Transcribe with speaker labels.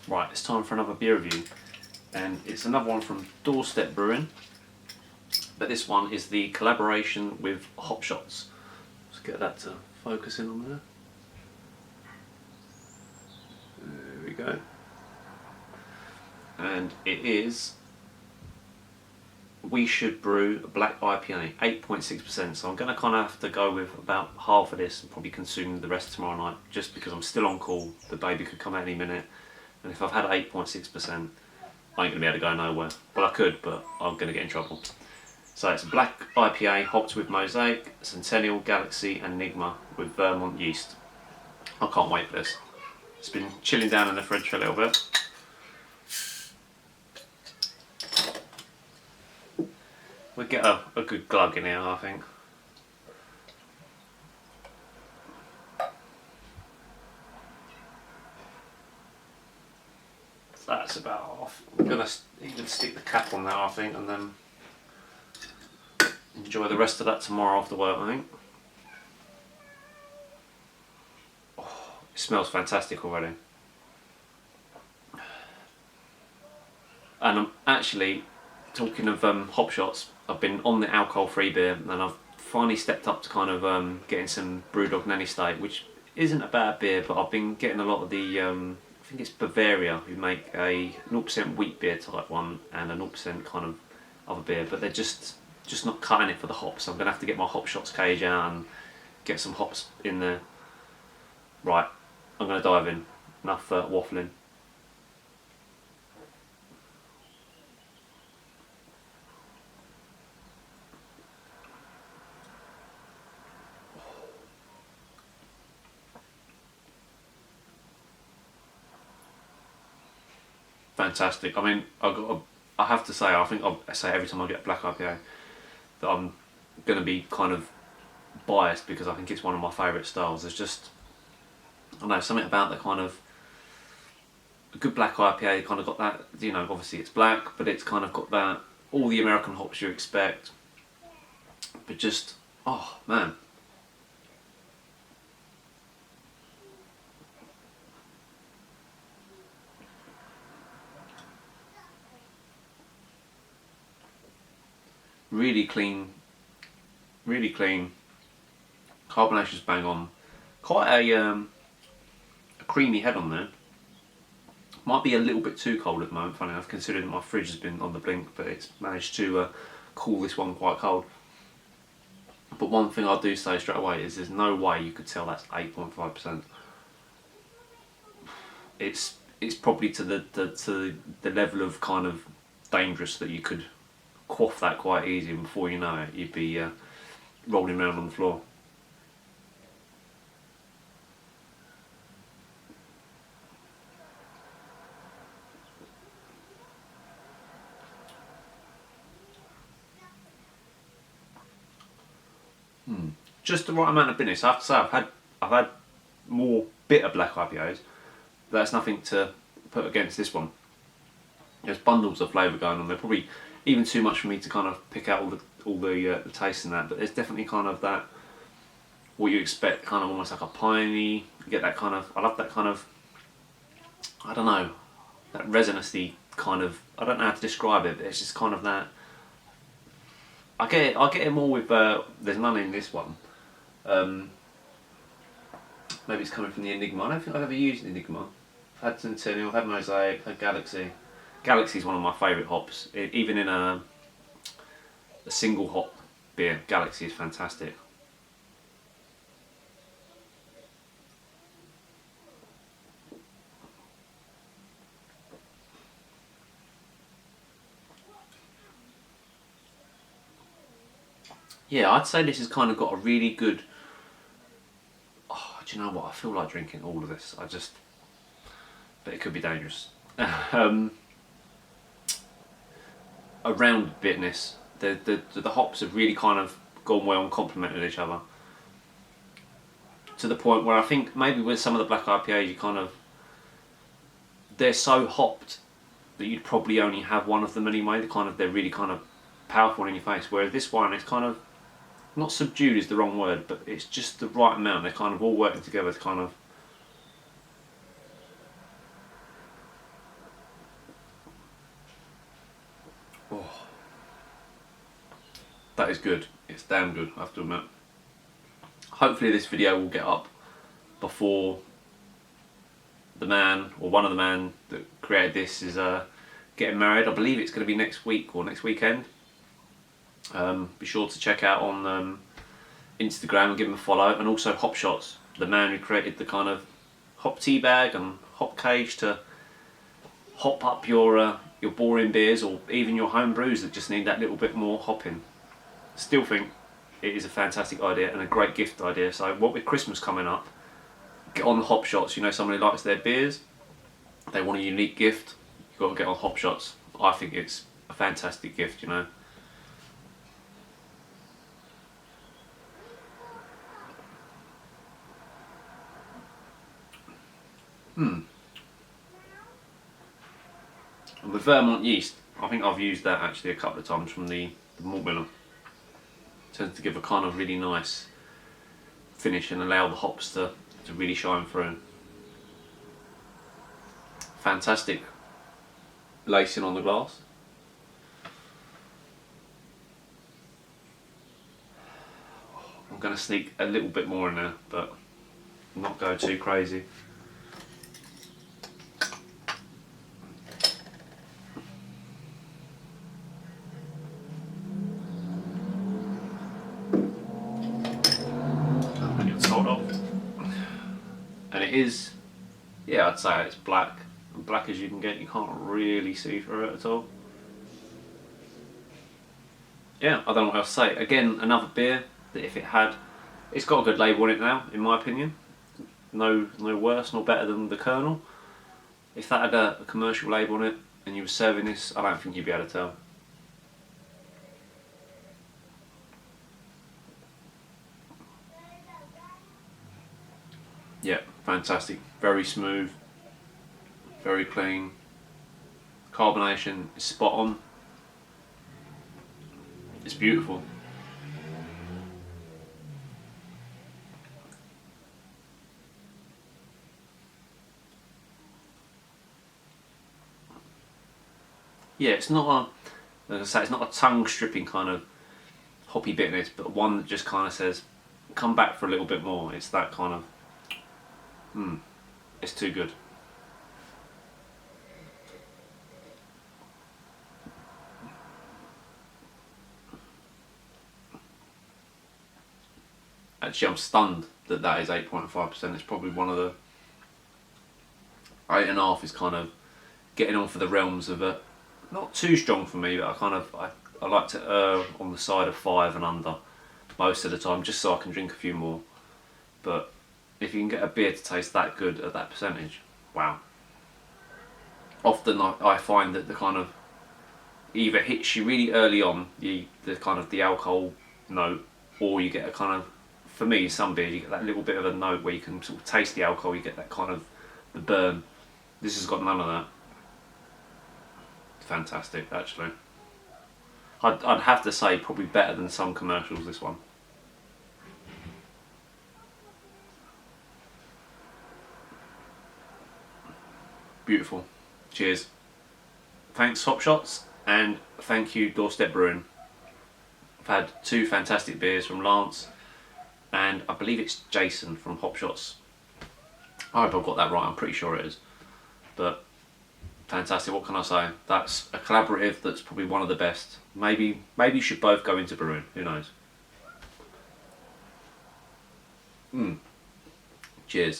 Speaker 1: Right, it's time for another beer review, and it's another one from Doorstep Brewing, but this one is the collaboration with Hopshots. Let's get that to focus in on there. There we go. And it is We Should Brew a Black IPA, 8.6%, so I'm going to kind of have to go with about half of this and probably consume the rest tomorrow night, just because I'm still on call. The baby could come out any minute, and if I've had 8.6%, I ain't going to be able to go nowhere. Well, I could, but I'm going to get in trouble. So it's a black IPA hopped with Mosaic, Centennial, Galaxy and Enigma with Vermont yeast. I can't wait for this. It's been chilling down in the fridge for a little bit. We'll get a good glug in here, I think. So that's about off. I'm going to even stick the cap on now, I think, and then enjoy the rest of that tomorrow after work, I think. Oh, it smells fantastic already. And I'm actually, talking of Hopshots, I've been on the alcohol-free beer, and I've finally stepped up to kind of getting some Brewdog Nanny State, which isn't a bad beer, but I've been getting a lot of the, I think it's Bavaria, who make a 0% wheat beer type one and a 0% kind of other beer, but they're just not cutting it for the hops. So I'm going to have to get my Hopshots cage out and get some hops in there. Right, I'm going to dive in. Enough waffling. Fantastic. I mean, I have to say, I think I say every time I get a black IPA that I'm going to be kind of biased because I think it's one of my favourite styles. There's just, I don't know, something about the kind of a good black IPA kind of got that, you know, obviously it's black, but it's kind of got that, all the American hops you expect, but just, oh man. Really clean, really clean. Carbonation's bang on. Quite a creamy head on there. Might be a little bit too cold at the moment, funny enough, considering my fridge has been on the blink, but it's managed to cool this one quite cold. But one thing I do say straight away is there's no way you could tell that's 8.5%. It's probably to the level of kind of dangerous that you could quaff that quite easy, and before you know it you'd be rolling around on the floor. Just the right amount of bitterness. I have to say I've had more bitter black IPAs. That's nothing to put against this one. There's bundles of flavour going on. They're probably even too much for me to kind of pick out all the taste in that, but there's definitely kind of that, what you expect, kind of almost like a piney. You get that kind of, I love that kind of, I don't know, that resinousy kind of, I don't know how to describe it, but it's just kind of that. I get it more with, there's none in this one. Maybe it's coming from the Enigma. I don't think I've ever used Enigma. I've had Centennial, I've had Mosaic, I've had Galaxy. Galaxy is one of my favourite hops. Even in a single hop beer, Galaxy is fantastic. Yeah, I'd say this has kind of got a really good, oh, do you know what, I feel like drinking all of this. But it could be dangerous. Around bitterness, the hops have really kind of gone well and complemented each other, to the point where I think maybe with some of the black IPAs you kind of, they're so hopped that you'd probably only have one of them anyway. They're really kind of powerful in your face, whereas this one is kind of, not subdued is the wrong word, but it's just the right amount. They're kind of all working together to kind of, That is good. It's damn good, I have to admit. Hopefully this video will get up before the man, or one of the men that created this, is getting married. I believe it's going to be next week or next weekend. Be sure to check out on Instagram and give him a follow, and also Hopshots, the man who created the kind of hop tea bag and hop cage to hop up your boring beers, or even your home brews that just need that little bit more hopping. Still think it is a fantastic idea and a great gift idea. So what with Christmas coming up, get on the Hopshots. You know, somebody likes their beers, they want a unique gift, you've got to get on Hopshots. I think it's a fantastic gift, you know. And with Vermont yeast, I think I've used that actually a couple of times from the malt miller. Tends to give a kind of really nice finish and allow the hops to really shine through. Fantastic lacing on the glass. I'm going to sneak a little bit more in there, but not go too crazy. And it is, yeah, I'd say it's black, and black as you can get. You can't really see through it at all. Yeah, I don't know what else to say. Again, another beer that if it had, it's got a good label on it now, in my opinion. No worse nor better than the Colonel. If that had a commercial label on it and you were serving this, I don't think you'd be able to tell. Yeah, fantastic. Very smooth, very clean. Carbonation is spot on. It's beautiful. Yeah, it's not a, as I say, it's not a tongue stripping kind of hoppy bitterness, but one that just kind of says, come back for a little bit more. It's that kind of, it's too good. Actually, I'm stunned that that is 8.5%. It's probably one of the 8.5 is kind of getting on for the realms of it. Not too strong for me, but I like to err on the side of 5 and under most of the time, just so I can drink a few more. But if you can get a beer to taste that good at that percentage, wow. Often I find that the kind of either hits you really early on, the kind of the alcohol note, or you get a kind of, for me, some beers you get that little bit of a note where you can sort of taste the alcohol, you get that kind of the burn. This has got none of that. Fantastic, actually. I'd have to say probably better than some commercials, this one. Beautiful. Cheers. Thanks Hopshots, and thank you Doorstep Brewing. I've had 2 fantastic beers from Lance, and I believe it's Jason from Hopshots. I hope I've got that right, I'm pretty sure it is. But fantastic, what can I say? That's a collaborative that's probably one of the best. Maybe you should both go into brewing, who knows? Cheers.